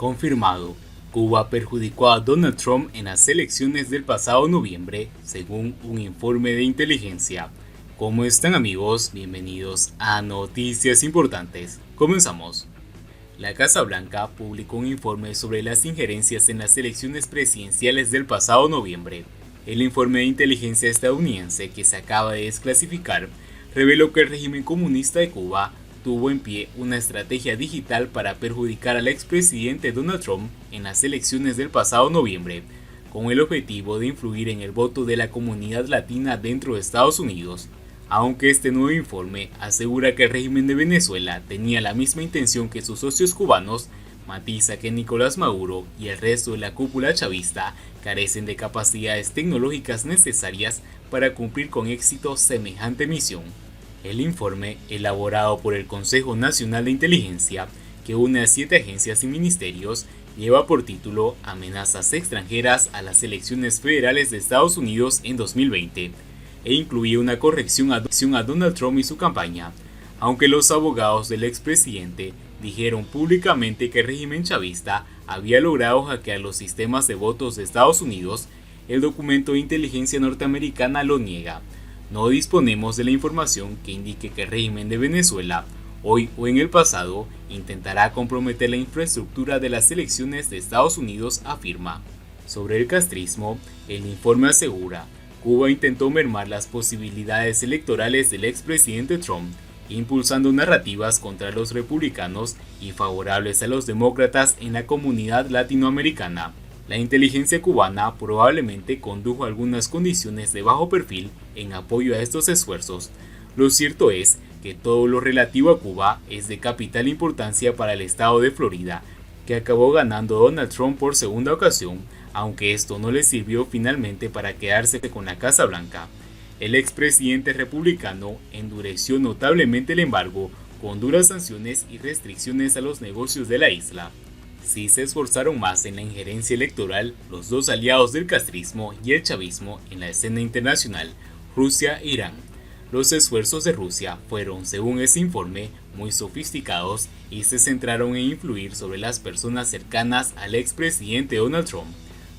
Confirmado, Cuba perjudicó a Donald Trump en las elecciones del pasado noviembre, según un informe de inteligencia. ¿Cómo están, amigos? Bienvenidos a Noticias Importantes. Comenzamos. La Casa Blanca publicó un informe sobre las injerencias en las elecciones presidenciales del pasado noviembre. El informe de inteligencia estadounidense, que se acaba de desclasificar, reveló que el régimen comunista de Cuba tuvo en pie una estrategia digital para perjudicar al expresidente Donald Trump en las elecciones del pasado noviembre, con el objetivo de influir en el voto de la comunidad latina dentro de Estados Unidos. Aunque este nuevo informe asegura que el régimen de Venezuela tenía la misma intención que sus socios cubanos, matiza que Nicolás Maduro y el resto de la cúpula chavista carecen de capacidades tecnológicas necesarias para cumplir con éxito semejante misión. El informe, elaborado por el Consejo Nacional de Inteligencia, que une a 7 agencias y ministerios, lleva por título Amenazas extranjeras a las elecciones federales de Estados Unidos en 2020, e incluye una corrección a Donald Trump y su campaña, aunque los abogados del expresidente dijeron públicamente que el régimen chavista había logrado hackear los sistemas de votos de Estados Unidos. El documento de inteligencia norteamericana lo niega. No disponemos de la información que indique que el régimen de Venezuela, hoy o en el pasado, intentará comprometer la infraestructura de las elecciones de Estados Unidos, afirma. Sobre el castrismo, el informe asegura: Cuba intentó mermar las posibilidades electorales del expresidente Trump, impulsando narrativas contra los republicanos y favorables a los demócratas en la comunidad latinoamericana. La inteligencia cubana probablemente condujo algunas condiciones de bajo perfil en apoyo a estos esfuerzos. Lo cierto es que todo lo relativo a Cuba es de capital importancia para el estado de Florida, que acabó ganando Donald Trump por segunda ocasión, aunque esto no le sirvió finalmente para quedarse con la Casa Blanca. El expresidente republicano endureció notablemente el embargo, con duras sanciones y restricciones a los negocios de la isla. Sí se esforzaron más en la injerencia electoral los dos aliados del castrismo y el chavismo en la escena internacional, Rusia e Irán. Los esfuerzos de Rusia fueron, según ese informe, muy sofisticados y se centraron en influir sobre las personas cercanas al expresidente Donald Trump.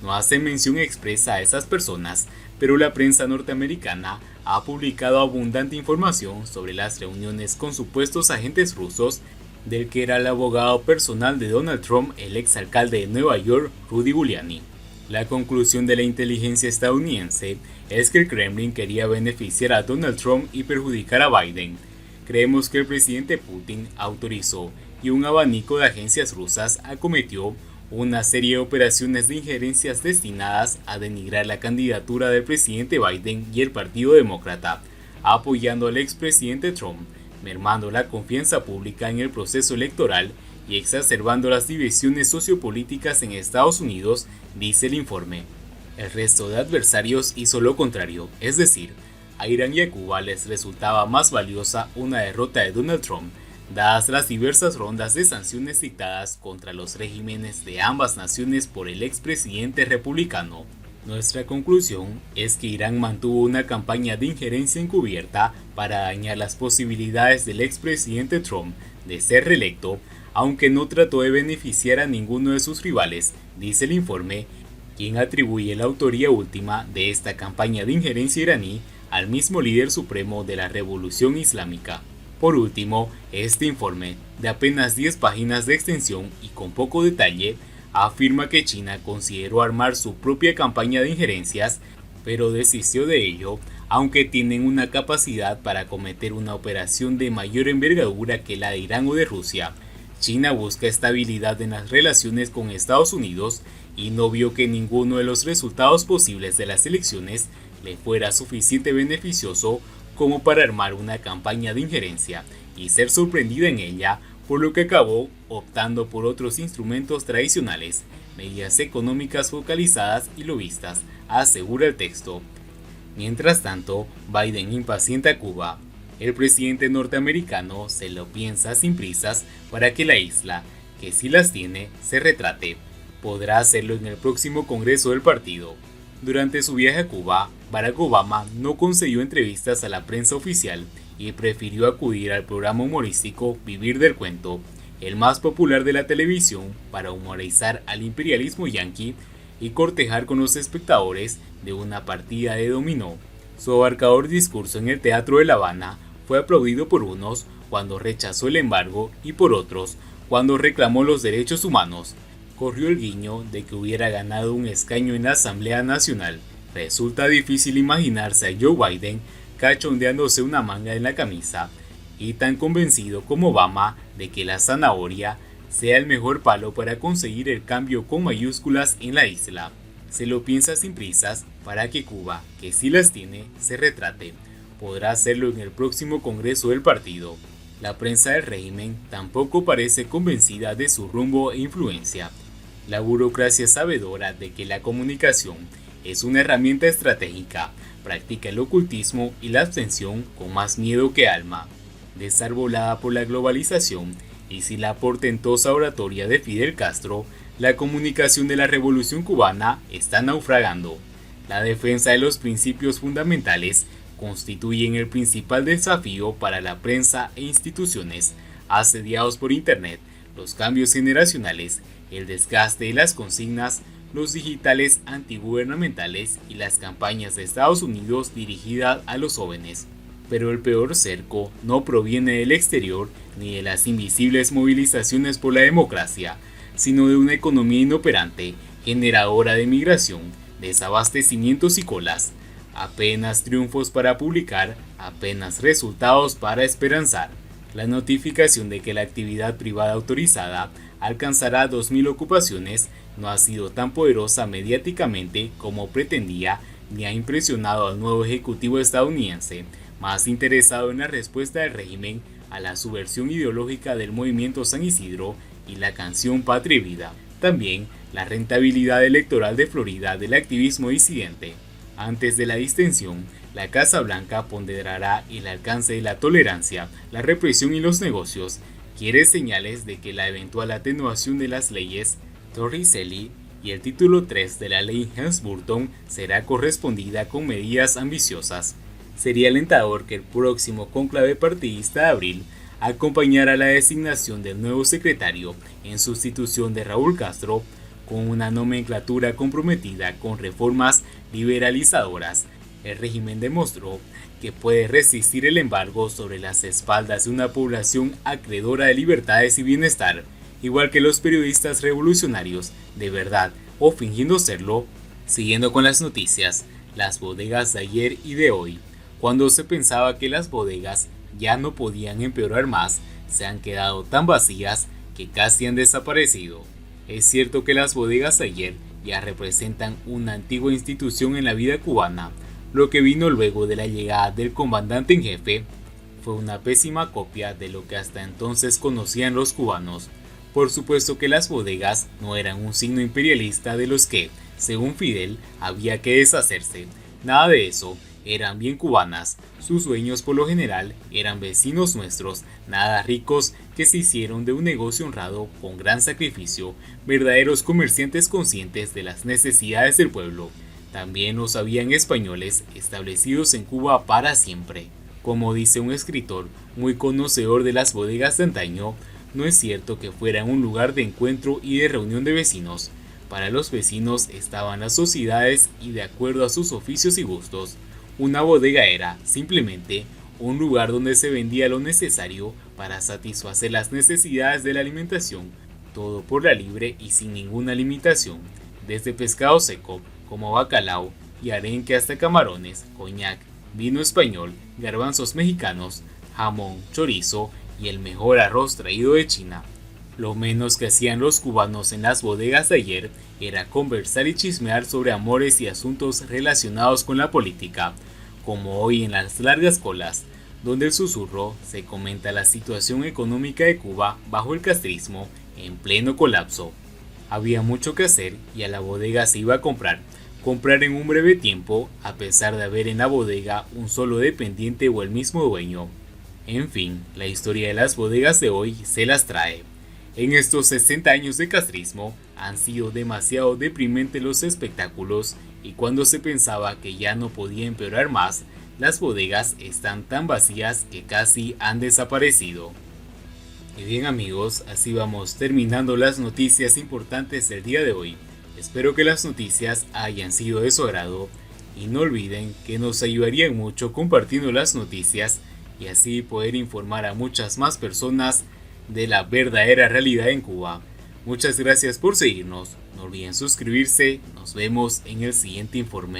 No hace mención expresa a esas personas, pero la prensa norteamericana ha publicado abundante información sobre las reuniones con supuestos agentes rusos del que era el abogado personal de Donald Trump, el exalcalde de Nueva York, Rudy Giuliani. La conclusión de la inteligencia estadounidense es que el Kremlin quería beneficiar a Donald Trump y perjudicar a Biden. Creemos que el presidente Putin autorizó y un abanico de agencias rusas acometió una serie de operaciones de injerencias destinadas a denigrar la candidatura del presidente Biden y el Partido Demócrata, apoyando al expresidente Trump, mermando la confianza pública en el proceso electoral y exacerbando las divisiones sociopolíticas en Estados Unidos, dice el informe. El resto de adversarios hizo lo contrario, es decir, a Irán y a Cuba les resultaba más valiosa una derrota de Donald Trump, dadas las diversas rondas de sanciones dictadas contra los regímenes de ambas naciones por el expresidente republicano. Nuestra conclusión es que Irán mantuvo una campaña de injerencia encubierta para dañar las posibilidades del expresidente Trump de ser reelecto, aunque no trató de beneficiar a ninguno de sus rivales, dice el informe, quien atribuye la autoría última de esta campaña de injerencia iraní al mismo líder supremo de la Revolución Islámica. Por último, este informe, de apenas 10 páginas de extensión y con poco detalle, afirma que China consideró armar su propia campaña de injerencias, pero desistió de ello, aunque tienen una capacidad para cometer una operación de mayor envergadura que la de Irán o de Rusia. China busca estabilidad en las relaciones con Estados Unidos y no vio que ninguno de los resultados posibles de las elecciones le fuera suficiente beneficioso como para armar una campaña de injerencia y ser sorprendida en ella, por lo que acabó optando por otros instrumentos tradicionales, medidas económicas focalizadas y lobistas, asegura el texto. Mientras tanto, Biden impacienta a Cuba. El presidente norteamericano se lo piensa sin prisas para que la isla, que sí las tiene, se retrate. Podrá hacerlo en el próximo Congreso del partido. Durante su viaje a Cuba, Barack Obama no concedió entrevistas a la prensa oficial y prefirió acudir al programa humorístico Vivir del Cuento, el más popular de la televisión, para humorizar al imperialismo yanqui y cortejar con los espectadores de una partida de dominó. Su abarcador discurso en el Teatro de La Habana fue aplaudido por unos cuando rechazó el embargo y por otros cuando reclamó los derechos humanos. Corrió el guiño de que hubiera ganado un escaño en la Asamblea Nacional. Resulta difícil imaginarse a Joe Biden cachondeándose una manga en la camisa y tan convencido como Obama de que la zanahoria sea el mejor palo para conseguir el cambio con mayúsculas en la isla. Se lo piensa sin prisas para que Cuba, que sí las tiene, se retrate. Podrá hacerlo en el próximo Congreso del partido. La prensa del régimen tampoco parece convencida de su rumbo e influencia. La burocracia sabedora de que la comunicación es una herramienta estratégica, practica el ocultismo y la abstención con más miedo que alma. Desarbolada por la globalización y sin la portentosa oratoria de Fidel Castro, la comunicación de la Revolución Cubana está naufragando. La defensa de los principios fundamentales constituyen el principal desafío para la prensa e instituciones asediados por Internet, los cambios generacionales, el desgaste de las consignas, los digitales antigubernamentales y las campañas de Estados Unidos dirigidas a los jóvenes. Pero el peor cerco no proviene del exterior ni de las invisibles movilizaciones por la democracia, sino de una economía inoperante, generadora de migración, desabastecimientos y colas. Apenas triunfos para publicar, apenas resultados para esperanzar. La notificación de que la actividad privada autorizada alcanzará 2.000 ocupaciones no ha sido tan poderosa mediáticamente como pretendía, ni ha impresionado al nuevo ejecutivo estadounidense, más interesado en la respuesta del régimen a la subversión ideológica del movimiento San Isidro y la canción Patria y Vida. También la rentabilidad electoral de Florida del activismo disidente. Antes de la distensión, la Casa Blanca ponderará el alcance de la tolerancia, la represión y los negocios. Quiere señales de que la eventual atenuación de las leyes Torricelli y el título 3 de la ley Helms-Burton será correspondida con medidas ambiciosas. Sería alentador que el próximo cónclave partidista de abril acompañara la designación del nuevo secretario en sustitución de Raúl Castro, con una nomenclatura comprometida con reformas liberalizadoras. El régimen demostró que puede resistir el embargo sobre las espaldas de una población acreedora de libertades y bienestar, igual que los periodistas revolucionarios, de verdad o fingiendo serlo. Siguiendo con las noticias, las bodegas de ayer y de hoy. Cuando se pensaba que las bodegas ya no podían empeorar más, se han quedado tan vacías que casi han desaparecido. Es cierto que las bodegas de ayer ya representan una antigua institución en la vida cubana. Lo que vino luego de la llegada del comandante en jefe fue una pésima copia de lo que hasta entonces conocían los cubanos. Por supuesto que las bodegas no eran un signo imperialista de los que, según Fidel, había que deshacerse. Nada de eso, eran bien cubanas. Sus dueños por lo general eran vecinos nuestros, nada ricos, que se hicieron de un negocio honrado con gran sacrificio, verdaderos comerciantes conscientes de las necesidades del pueblo. También los habían españoles establecidos en Cuba para siempre. Como dice un escritor muy conocedor de las bodegas de antaño, no es cierto que fueran un lugar de encuentro y de reunión de vecinos. Para los vecinos estaban las sociedades y de acuerdo a sus oficios y gustos. Una bodega era, simplemente, un lugar donde se vendía lo necesario para satisfacer las necesidades de la alimentación, todo por la libre y sin ninguna limitación, desde pescado seco, como bacalao y arenque hasta camarones, coñac, vino español, garbanzos mexicanos, jamón, chorizo y el mejor arroz traído de China. Lo menos que hacían los cubanos en las bodegas de ayer era conversar y chismear sobre amores y asuntos relacionados con la política, como hoy en las largas colas, donde el susurro se comenta la situación económica de Cuba bajo el castrismo en pleno colapso. Había mucho que hacer y a la bodega se iba a comprar en un breve tiempo, a pesar de haber en la bodega un solo dependiente o el mismo dueño. En fin, la historia de las bodegas de hoy se las trae. En estos 60 años de castrismo han sido demasiado deprimentes los espectáculos y cuando se pensaba que ya no podía empeorar más, las bodegas están tan vacías que casi han desaparecido. Y bien amigos, así vamos terminando las noticias importantes del día de hoy. Espero que las noticias hayan sido de su agrado y no olviden que nos ayudarían mucho compartiendo las noticias y así poder informar a muchas más personas de la verdadera realidad en Cuba. Muchas gracias por seguirnos, no olviden suscribirse, nos vemos en el siguiente informe.